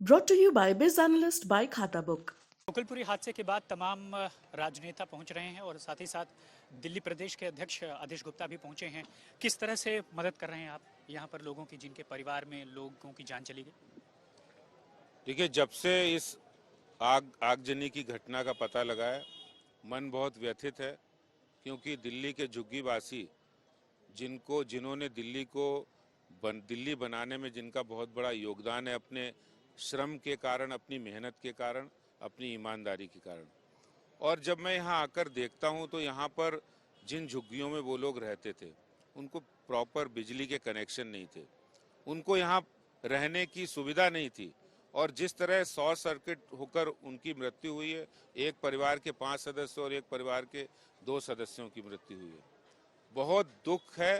Brought to you by Biz Analyst by Khata Book. मुकुलपुरी हादसे के बाद तमाम राजनेता पहुंच रहे हैं और साथ ही साथ दिल्ली प्रदेश के अध्यक्ष आदेश गुप्ता भी पहुंचे हैं। किस तरह से मदद कर रहे हैं आप यहां पर लोगों की जिनके परिवार में लोगों की जान चली गई? देखिए, जब से इस आगजनी की घटना का पता लगा है, मन बहुत व्यथित है, क्योंकि दिल्ली के झुग्गीवासी जिन्होंने दिल्ली बनाने में जिनका बहुत बड़ा योगदान है, अपने श्रम के कारण, अपनी मेहनत के कारण, अपनी ईमानदारी के कारण। और जब मैं यहाँ आकर देखता हूँ तो यहाँ पर जिन झुग्गियों में वो लोग रहते थे, उनको प्रॉपर बिजली के कनेक्शन नहीं थे, उनको यहाँ रहने की सुविधा नहीं थी, और जिस तरह शॉर्ट सर्किट होकर उनकी मृत्यु हुई है, एक परिवार के 5 सदस्य और एक परिवार के 2 सदस्यों की मृत्यु हुई है। बहुत दुख है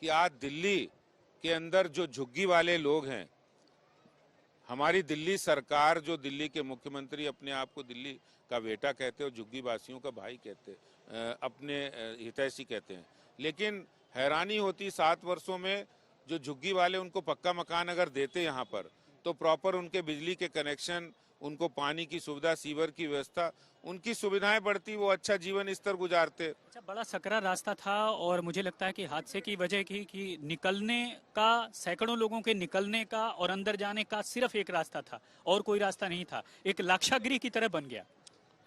कि आज दिल्ली के अंदर जो झुग्गी वाले लोग हैं, हमारी दिल्ली सरकार, जो दिल्ली के मुख्यमंत्री अपने आप को दिल्ली का बेटा कहते हैं और झुग्गी वासियों का भाई कहते हैं, अपने हितैषी कहते हैं, लेकिन हैरानी होती 7 वर्षों में जो झुग्गी वाले उनको पक्का मकान अगर देते यहाँ पर, तो प्रॉपर उनके बिजली के कनेक्शन, उनको पानी की सुविधा, सीवर की व्यवस्था, उनकी सुविधाएं बढ़ती, वो अच्छा जीवन स्तर गुजारते। अच्छा, बड़ा सकरा रास्ता था और मुझे लगता है कि हादसे की वजह की कि निकलने का, सैकड़ों लोगों के निकलने का और अंदर जाने का सिर्फ एक रास्ता था और कोई रास्ता नहीं था, एक लाक्षागृह की तरह बन गया।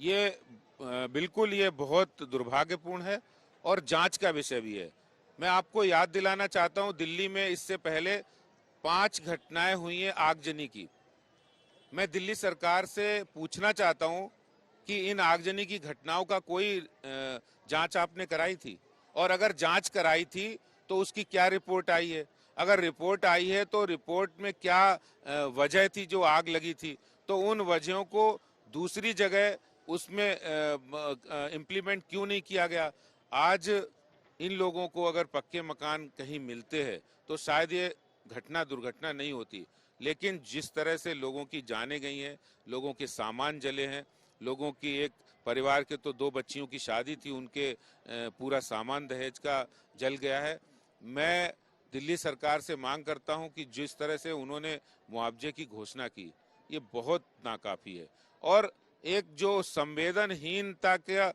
ये बिल्कुल ये बहुत दुर्भाग्यपूर्ण है और जांच का विषय भी है। मैं आपको याद दिलाना चाहता हूं, दिल्ली में इससे पहले 5 घटनाएं हुई हैं आगजनी की। मैं दिल्ली सरकार से पूछना चाहता हूं कि इन आगजनी की घटनाओं का कोई जांच आपने कराई थी, और अगर जांच कराई थी तो उसकी क्या रिपोर्ट आई है? अगर रिपोर्ट आई है तो रिपोर्ट में क्या वजह थी जो आग लगी थी, तो उन वजहों को दूसरी जगह उसमें इम्प्लीमेंट क्यों नहीं किया गया? आज इन लोगों को अगर पक्के मकान कहीं मिलते हैं तो शायद ये दुर्घटना नहीं होती, लेकिन जिस तरह से लोगों की जानें गई हैं, लोगों के सामान जले हैं, लोगों की एक परिवार के तो 2 बच्चियों की शादी थी, उनके पूरा सामान दहेज का जल गया है। मैं दिल्ली सरकार से मांग करता हूं कि जिस तरह से उन्होंने मुआवजे की घोषणा की, ये बहुत नाकाफी है, और एक जो संवेदनहीनता का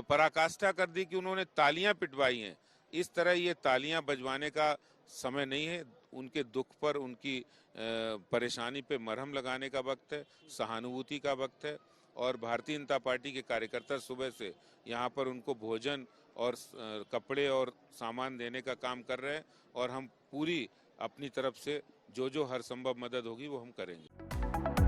पराकाष्ठा कर दी कि उन्होंने तालियां पिटवाई हैं, इस तरह ये तालियां बजवाने का समय नहीं है। उनके दुख पर, उनकी परेशानी पे मरहम लगाने का वक्त है, सहानुभूति का वक्त है, और भारतीय जनता पार्टी के कार्यकर्ता सुबह से यहाँ पर उनको भोजन और कपड़े और सामान देने का काम कर रहे हैं, और हम पूरी अपनी तरफ से जो हर संभव मदद होगी वो हम करेंगे।